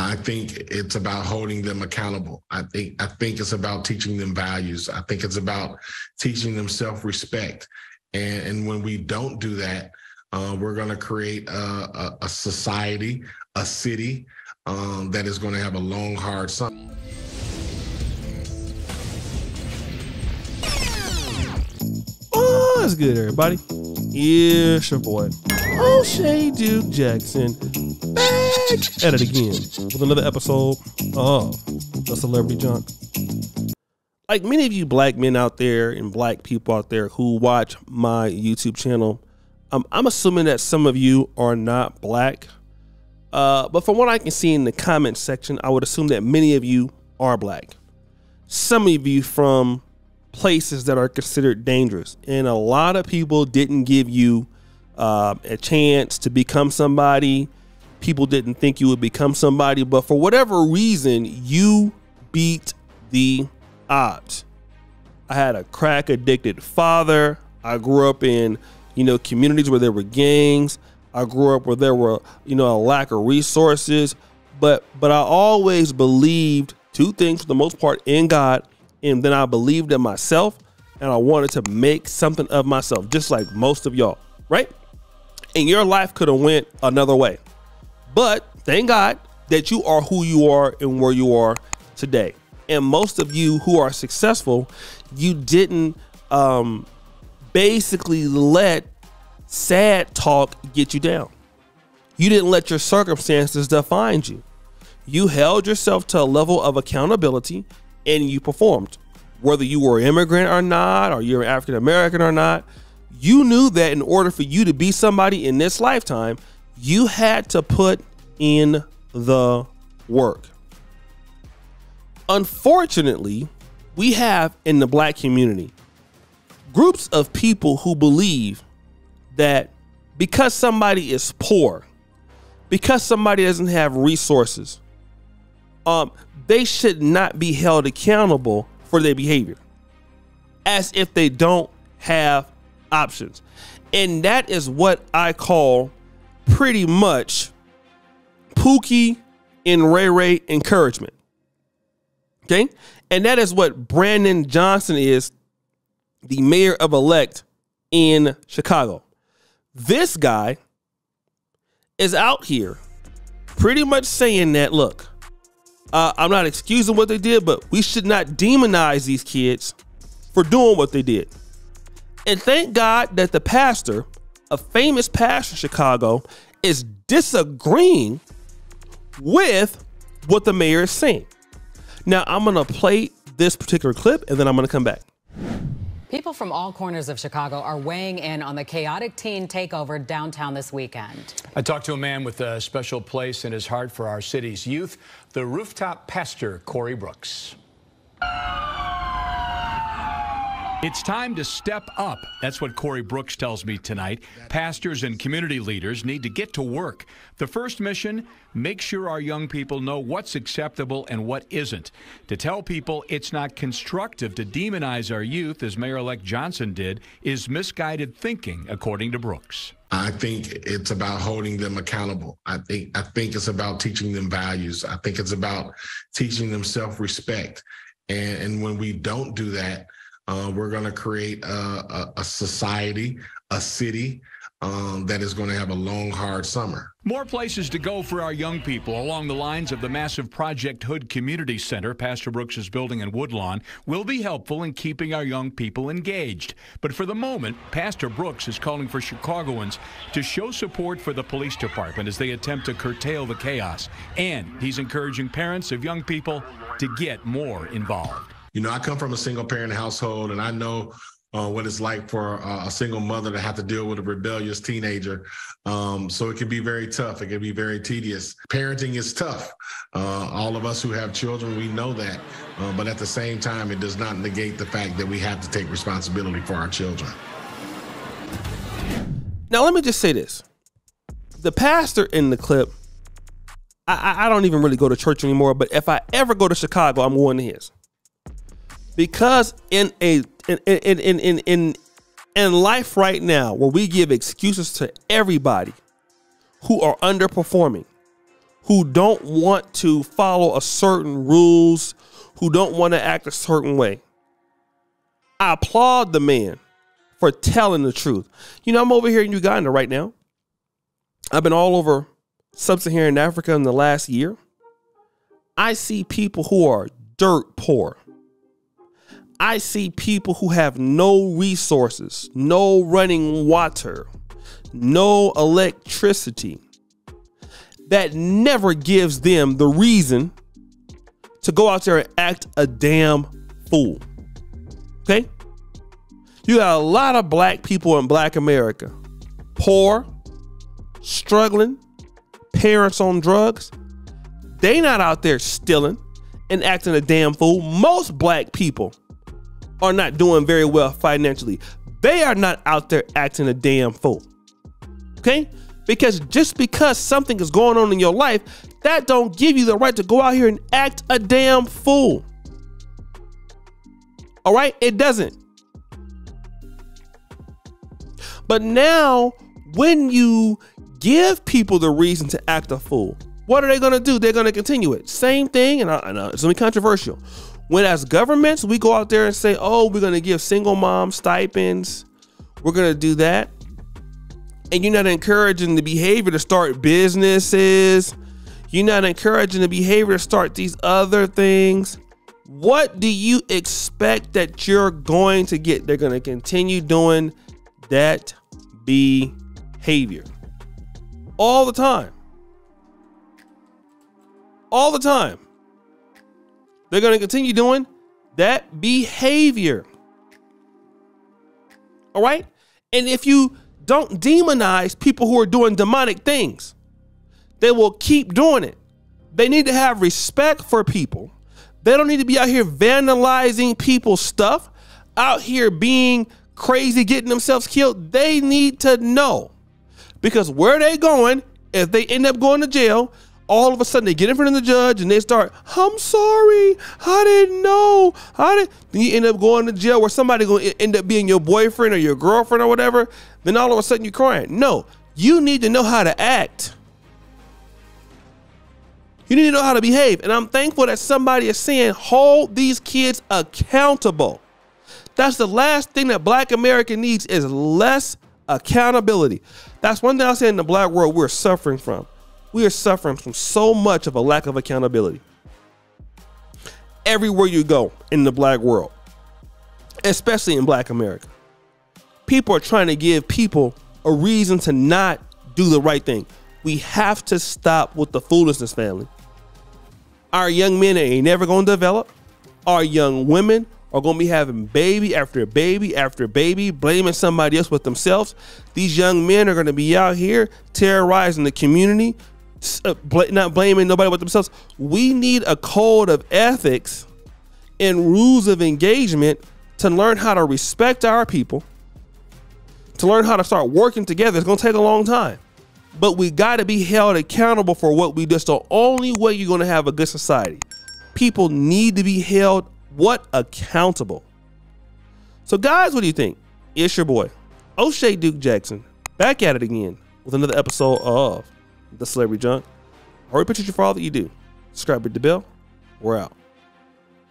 I think it's about holding them accountable. I think it's about teaching them values. I think it's about teaching them self-respect. And when we don't do that, we're going to create a society, a city that is going to have a long, hard summer. What's good, everybody? It's your boy, O'Shea Duke Jackson, back at it again with another episode of The Celebrity Junk. Like many of you black men out there and black people out there who watch my YouTube channel, I'm assuming that some of you are not black. But from what I can see in the comment section, I would assume that many of you are black. Some of you from places that are considered dangerous, and a lot of people didn't give you a chance to become somebody. People didn't think you would become somebody, but for whatever reason, you beat the odds. I had a crack addicted father. I grew up in, communities where there were gangs. I grew up where there were, a lack of resources, but I always believed two things for the most part in God. And then I believed in myself, and I wanted to make something of myself, just like most of y'all, right? And your life could have went another way. But thank God that you are who you are and where you are today. And most of you who are successful, you didn't basically let sad talk get you down. You didn't let your circumstances define you. You held yourself to a level of accountability, and you performed. Whether you were an immigrant or not, or you're African American or not, you knew that in order for you to be somebody in this lifetime, you had to put in the work. Unfortunately, we have in the black community groups of people who believe that because somebody is poor, because somebody doesn't have resources, they should not be held accountable for their behavior, as if they don't have options. And that is what I call pretty much Pookie and Ray Ray encouragement. Okay? And that is what Brandon Johnson is, the mayor-elect in Chicago. This guy is out here pretty much saying that, look, I'm not excusing what they did, but we should not demonize these kids for doing what they did. And thank God that the pastor, a famous pastor in Chicago, is disagreeing with what the mayor is saying. Now, I'm going to play this particular clip, and then I'm going to come back. People from all corners of Chicago are weighing in on the chaotic teen takeover downtown this weekend. I talked to a man with a special place in his heart for our city's youth, the rooftop pastor, Corey Brooks. It's time to step up. That's what Corey Brooks tells me tonight. Pastors and community leaders need to get to work. The first mission, make sure our young people know what's acceptable and what isn't. To tell people it's not constructive to demonize our youth, as Mayor-elect Johnson did, is misguided thinking, according to Brooks. I think it's about holding them accountable. I think it's about teaching them values. I think it's about teaching them self-respect. And when we don't do that, we're going to create a society, a city that is going to have a long, hard summer. More places to go for our young people along the lines of the massive Project Hood Community Center Pastor Brooks is building in Woodlawn will be helpful in keeping our young people engaged. But for the moment, Pastor Brooks is calling for Chicagoans to show support for the police department as they attempt to curtail the chaos. And he's encouraging parents of young people to get more involved. I come from a single parent household, and I know what it's like for a single mother to have to deal with a rebellious teenager. So it can be very tough. It can be very tedious. Parenting is tough. All of us who have children, we know that. But at the same time, it does not negate the fact that we have to take responsibility for our children. Now, let me just say this. The pastor in the clip, I don't even really go to church anymore, but if I ever go to Chicago, I'm going to his. Because in life right now, where we give excuses to everybody who are underperforming, who don't want to follow a certain rules, who don't want to act a certain way. I applaud the man for telling the truth. You know, I'm over here in Uganda right now. I've been all over sub-Saharan Africa in the last year. I see people who are dirt poor. I see people who have no resources, no running water, no electricity. That never gives them the reason to go out there and act a damn fool. Okay? You got a lot of black people in Black America. Poor, struggling, parents on drugs. They not out there stealing and acting a damn fool. Most black people are not doing very well financially. They are not out there acting a damn fool. Okay? Because just because something is going on in your life, that don't give you the right to go out here and act a damn fool. All right? It doesn't. But now, when you give people the reason to act a fool, what are they going to do? They're going to continue it. Same thing, and I know it's going to be controversial. When as governments, we go out there and say, oh, we're going to give single mom stipends. We're going to do that. And you're not encouraging the behavior to start businesses. You're not encouraging the behavior to start these other things. What do you expect that you're going to get? They're going to continue doing that behavior all the time. All the time. They're going to continue doing that behavior. All right? And if you don't demonize people who are doing demonic things, they will keep doing it. They need to have respect for people. They don't need to be out here vandalizing people's stuff, out here being crazy, getting themselves killed. They need to know, because where they going, if they end up going to jail, all of a sudden they get in front of the judge and they start, I'm sorry, I didn't know. Then you end up going to jail where somebody going to end up being your boyfriend or your girlfriend or whatever. Then all of a sudden you're crying. No, you need to know how to act. You need to know how to behave. And I'm thankful that somebody is saying, hold these kids accountable. That's the last thing that Black America needs, is less accountability. That's one thing I say in the Black world we're suffering from. We are suffering from so much of a lack of accountability. Everywhere you go in the Black world, especially in Black America, people are trying to give people a reason to not do the right thing. We have to stop with the foolishness, family. Our young men ain't never going to develop. Our young women are going to be having baby after baby after baby, blaming somebody else with themselves. These young men are going to be out here terrorizing the community, not blaming nobody but themselves. We need a code of ethics and rules of engagement to learn how to respect our people, to learn how to start working together. It's going to take a long time, but we got to be held accountable for what we do. It's the only way you're going to have a good society. People need to be held accountable. So guys, what do you think? It's your boy, O'Shea Duke Jackson, back at it again with another episode of The Celebrity Junk. I really appreciate you for all that you do. Subscribe, hit the bell. We're out.